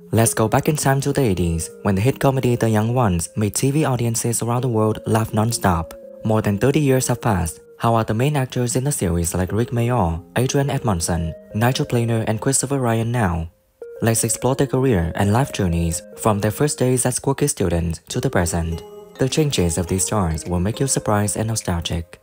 Let's go back in time to the 80s, when the hit comedy The Young Ones made TV audiences around the world laugh non-stop. More than 30 years have passed. How are the main actors in the series like Rik Mayall, Adrian Edmondson, Nigel and Christopher Ryan now? Let's explore their career and life journeys from their first days as quirky students to the present. The changes of these stars will make you surprised and nostalgic.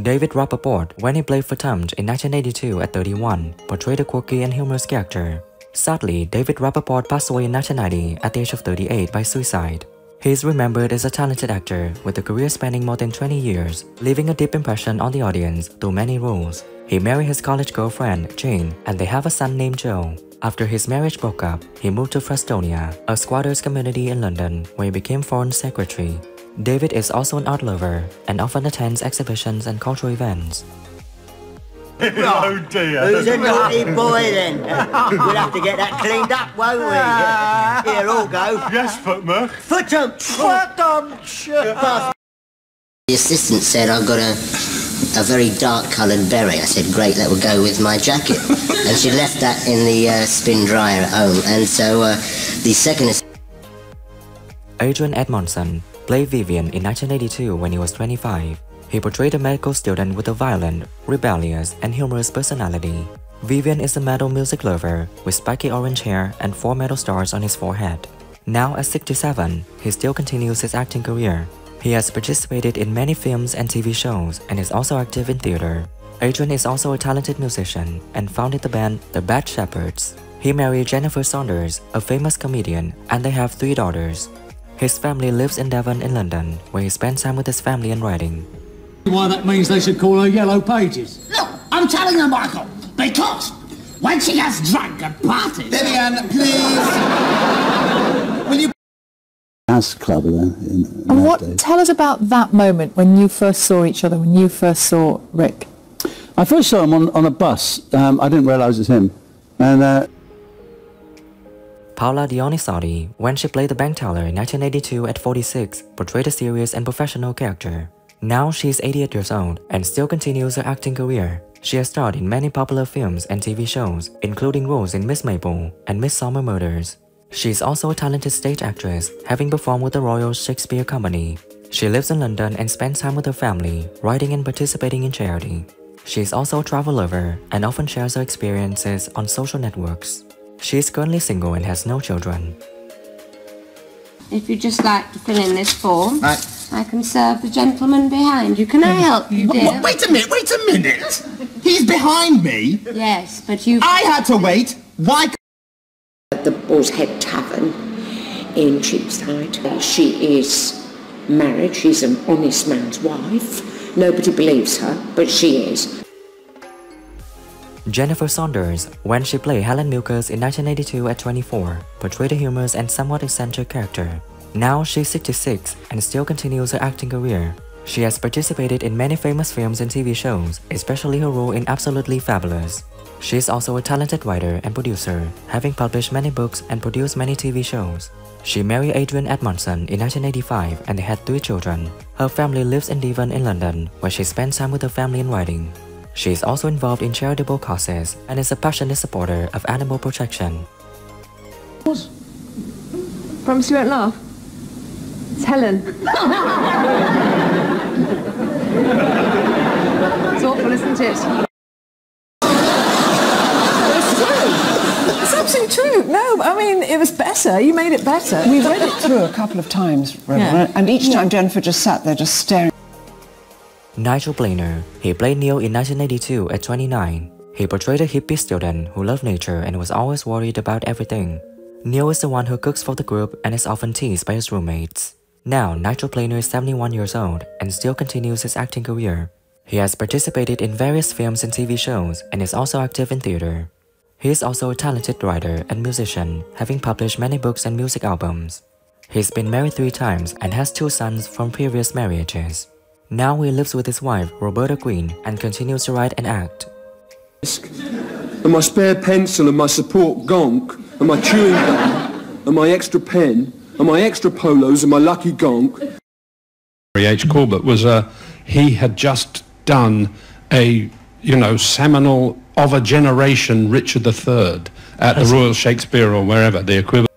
David Rappaport, when he played for Tunch in 1982 at 31, portrayed a quirky and humorous character. Sadly, David Rappaport passed away in 1990 at the age of 38 by suicide. He is remembered as a talented actor with a career spanning more than 20 years, leaving a deep impression on the audience through many roles. He married his college girlfriend, Jane, and they have a son named Joe. After his marriage broke up, he moved to Frestonia, a squatters community in London, where he became foreign secretary. David is also an art lover and often attends exhibitions and cultural events. Oh dear. Who's a naughty boy then? We'll have to get that cleaned up, won't we? Here, all go. Yes, Footmer. Foot-em! The assistant said, I've got a very dark-coloured beret. I said, great, that would go with my jacket. And she left that in the spin dryer at home. And so the second... Adrian Edmondson played Vivian in 1982 when he was 25. He portrayed a medical student with a violent, rebellious, and humorous personality. Vivian is a metal music lover with spiky orange hair and 4 metal stars on his forehead. Now at 67, he still continues his acting career. He has participated in many films and TV shows and is also active in theater. Adrian is also a talented musician and founded the band The Bad Shepherds. He married Jennifer Saunders, a famous comedian, and they have 3 daughters. His family lives in Devon in London, where he spends time with his family and writing. Why that means they should call her Yellow Pages. Look, I'm telling you, Michael, because when she has drunk at parties... Vivian, please! Will you... Jazz club then. And what? Tell us about that moment when you first saw each other, when you first saw Rik. I first saw him on a bus. I didn't realise it was him. And... Paula Dionisio, when she played the bank teller in 1982 at 46, portrayed a serious and professional character. Now she is 88 years old and still continues her acting career. She has starred in many popular films and TV shows, including roles in Miss Maple and Miss Summer Murders. She is also a talented stage actress, having performed with the Royal Shakespeare Company. She lives in London and spends time with her family, writing and participating in charity. She is also a travel lover and often shares her experiences on social networks. She is currently single and has no children. If you'd just like to fill in this form, Right. I can serve the gentleman behind you. Can I help you, dear? Wait a minute! He's behind me! Yes, but you... I had to wait! Why... The Boar's Head Tavern in Cheapside. She is married, she's an honest man's wife. Nobody believes her, but she is. Jennifer Saunders, when she played Helen Milkers in 1982 at 24, portrayed a humorous and somewhat eccentric character. Now she's 66 and still continues her acting career. She has participated in many famous films and TV shows, especially her role in Absolutely Fabulous. She is also a talented writer and producer, having published many books and produced many TV shows. She married Adrian Edmondson in 1985 and they had 3 children. Her family lives in Devon in London, where she spends time with her family and writing. She is also involved in charitable causes and is a passionate supporter of animal protection. Promise you won't laugh? It's Helen. It's awful, isn't it? It's absolutely true. No, I mean, it was better. You made it better. We read it through a couple of times, Reverend, and each time Jennifer just sat there just staring. Nigel, he played Neil in 1982 at 29. He portrayed a hippie student who loved nature and was always worried about everything. Neil is the one who cooks for the group and is often teased by his roommates. Now, Nigel is 71 years old and still continues his acting career. He has participated in various films and TV shows and is also active in theater. He is also a talented writer and musician, having published many books and music albums. He's been married 3 times and has 2 sons from previous marriages. Now he lives with his wife, Roberta Green, and continues to write and act. And my spare pencil and my support gonk, and my chewing gum, and my extra pen, and my extra polos and my lucky gonk. H. Corbett was he had just done a you know, seminal of a generation Richard III at the Royal Shakespeare or wherever, the equivalent.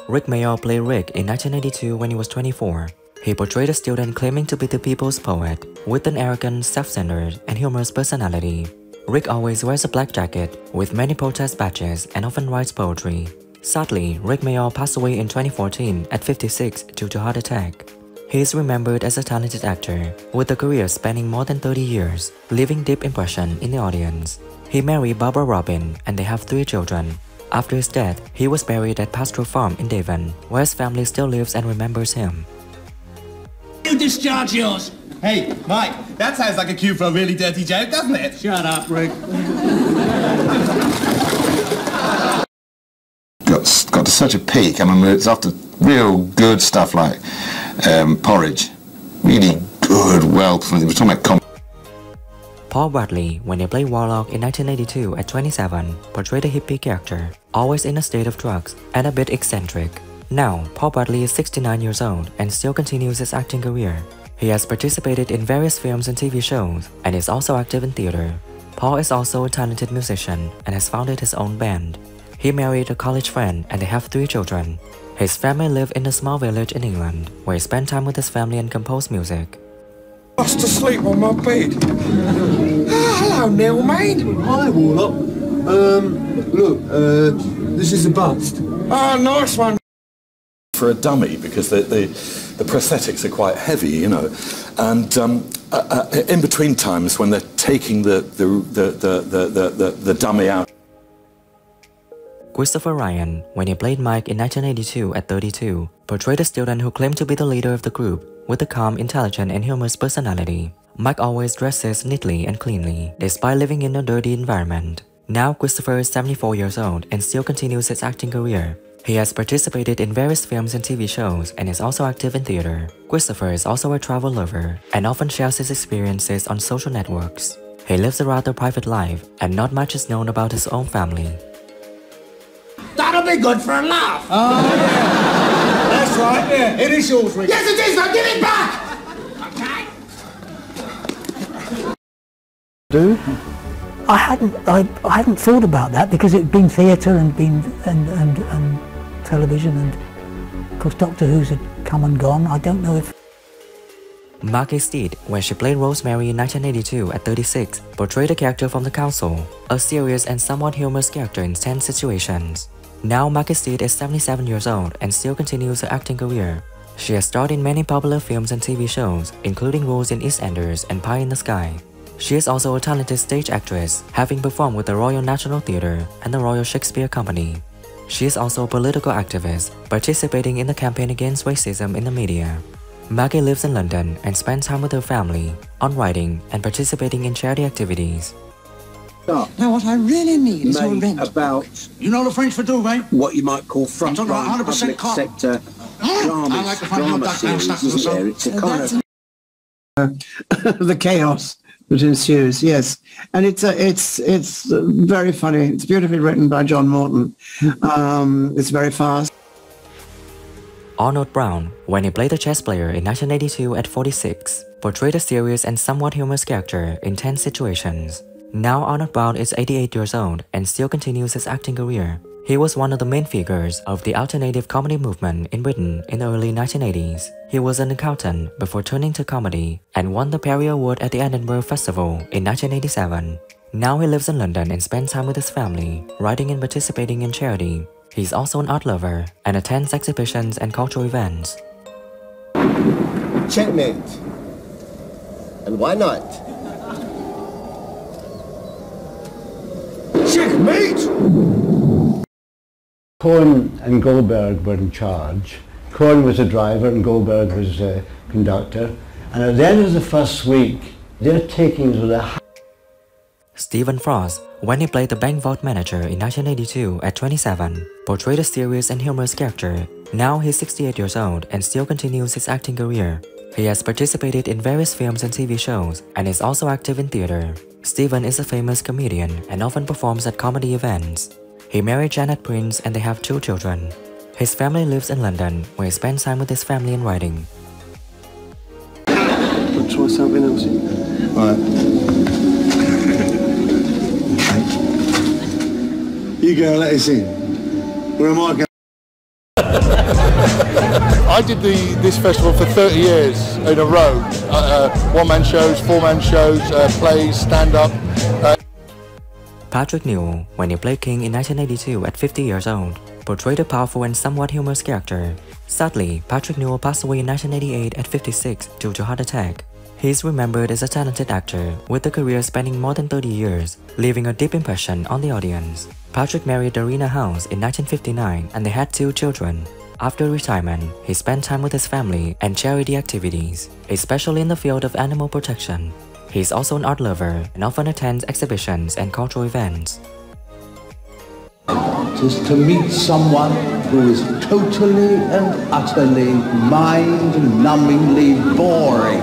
Rik Mayall played Rik in 1982 when he was 24. He portrayed a student claiming to be the people's poet, with an arrogant, self-centered, and humorous personality. Rik always wears a black jacket, with many protest badges, and often writes poetry. Sadly, Rik Mayall passed away in 2014 at 56 due to heart attack. He is remembered as a talented actor, with a career spanning more than 30 years, leaving deep impression in the audience. He married Barbara Robin, and they have 3 children. After his death, he was buried at Pastoral Farm in Devon, where his family still lives and remembers him. You discharge yours. Hey, Mike, that sounds like a cue for a really dirty joke, doesn't it? Shut up, Rik. Got to such a peak. I mean, it's after real good stuff like Porridge. Really good, well, we're talking about Paul Bradley, when he played Warlock in 1982 at 27, portrayed a hippie character, always in a state of drugs and a bit eccentric. Now, Paul Bradley is 69 years old and still continues his acting career. He has participated in various films and TV shows and is also active in theater. Paul is also a talented musician and has founded his own band. He married a college friend and they have 3 children. His family live in a small village in England, where he spent time with his family and composed music. Fast asleep on my bed. Hello, Neil, mate. Hi, Warlock. Look, this is a bust. Oh, nice one. For a dummy, because the prosthetics are quite heavy, you know, and in between times when they're taking the dummy out. Christopher Ryan, when he played Mike in 1982 at 32, portrayed a student who claimed to be the leader of the group, with a calm, intelligent, and humorous personality. Mike always dresses neatly and cleanly, despite living in a dirty environment. Now Christopher is 74 years old and still continues his acting career. He has participated in various films and TV shows and is also active in theater. Christopher is also a travel lover and often shares his experiences on social networks. He lives a rather private life and not much is known about his own family. That'll be good for a laugh. Oh, yeah. That's right, yeah. It is yours, Rik. Yes, it is. Now give it back. Do? I hadn't thought about that because it'd been theatre and been and television, and of course Doctor Who's had come and gone. I don't know if. Margret Magie, when she played Rosemary in 1982 at 36, portrayed a character from the council, a serious and somewhat humorous character in tense situations. Now Margret Magie is 77 years old and still continues her acting career. She has starred in many popular films and TV shows, including roles in EastEnders and Pie in the Sky. She is also a talented stage actress, having performed with the Royal National Theatre and the Royal Shakespeare Company. She is also a political activist, participating in the campaign against racism in the media. Margret lives in London and spends time with her family, on writing and participating in charity activities. Now what I really need is your rent. About, You know the French for duvet? what you might call front It's all right, line 100% public cotton. sector I like to find your drama duck down series, stacks of isn't there? some. It's a kind of The chaos that ensues, yes, and it's very funny. It's beautifully written by John Morton. It's very fast. Arnold Brown, when he played a chess player in 1982 at 46, portrayed a serious and somewhat humorous character in tense situations. Now Arnold Brown is 88 years old and still continues his acting career. He was one of the main figures of the alternative comedy movement in Britain in the early 1980s. He was an accountant before turning to comedy and won the Perry Award at the Edinburgh Festival in 1987. Now he lives in London and spends time with his family, writing and participating in charity. He's also an art lover and attends exhibitions and cultural events. Checkmate. And why not? Checkmate! Cohen and Goldberg were in charge. Cohen was the driver and Goldberg was the conductor. And at the end of the first week, their takings were the Stephen Frost, when he played the bank vault manager in 1982 at 27, portrayed a serious and humorous character. Now he's 68 years old and still continues his acting career. He has participated in various films and TV shows and is also active in theater. Stephen is a famous comedian and often performs at comedy events. He married Janet Prince and they have 2 children. His family lives in London, where he spends time with his family and writing. We'll try something else. Right. You gonna let us in? Or am I going? I did this festival for 30 years in a row. One-man shows, four-man shows, plays, stand-up. Patrick Newell, when he played King in 1982 at 50 years old, portrayed a powerful and somewhat humorous character. Sadly, Patrick Newell passed away in 1988 at 56 due to heart attack. He is remembered as a talented actor, with a career spanning more than 30 years, leaving a deep impression on the audience. Patrick married Darina House in 1959 and they had 2 children. After retirement, he spent time with his family and charity activities, especially in the field of animal protection. He is also an art lover and often attends exhibitions and cultural events. Just to meet someone who is totally and utterly mind-numbingly boring.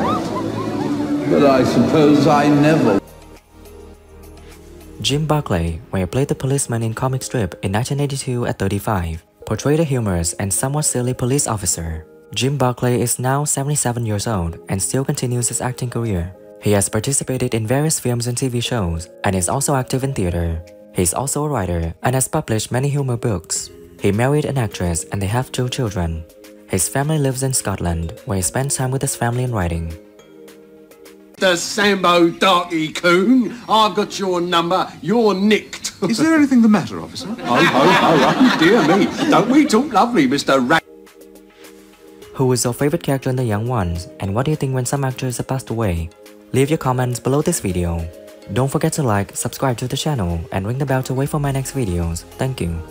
But I suppose I never... Jim Barclay, when he played the policeman in comic strip in 1982 at 35, portrayed a humorous and somewhat silly police officer. Jim Barclay is now 77 years old and still continues his acting career. He has participated in various films and TV shows and is also active in theater. He is also a writer and has published many humor books. He married an actress and they have 2 children. His family lives in Scotland, where he spends time with his family and writing. The Sambo Darky Coon, I've got your number, you're nicked. Is there anything the matter, officer? Oh, dear me. Don't we talk lovely, Mr. Rat? Who is your favorite character in The Young Ones, and what do you think when some actors have passed away? Leave your comments below this video. Don't forget to like, subscribe to the channel, and ring the bell to wait for my next videos. Thank you.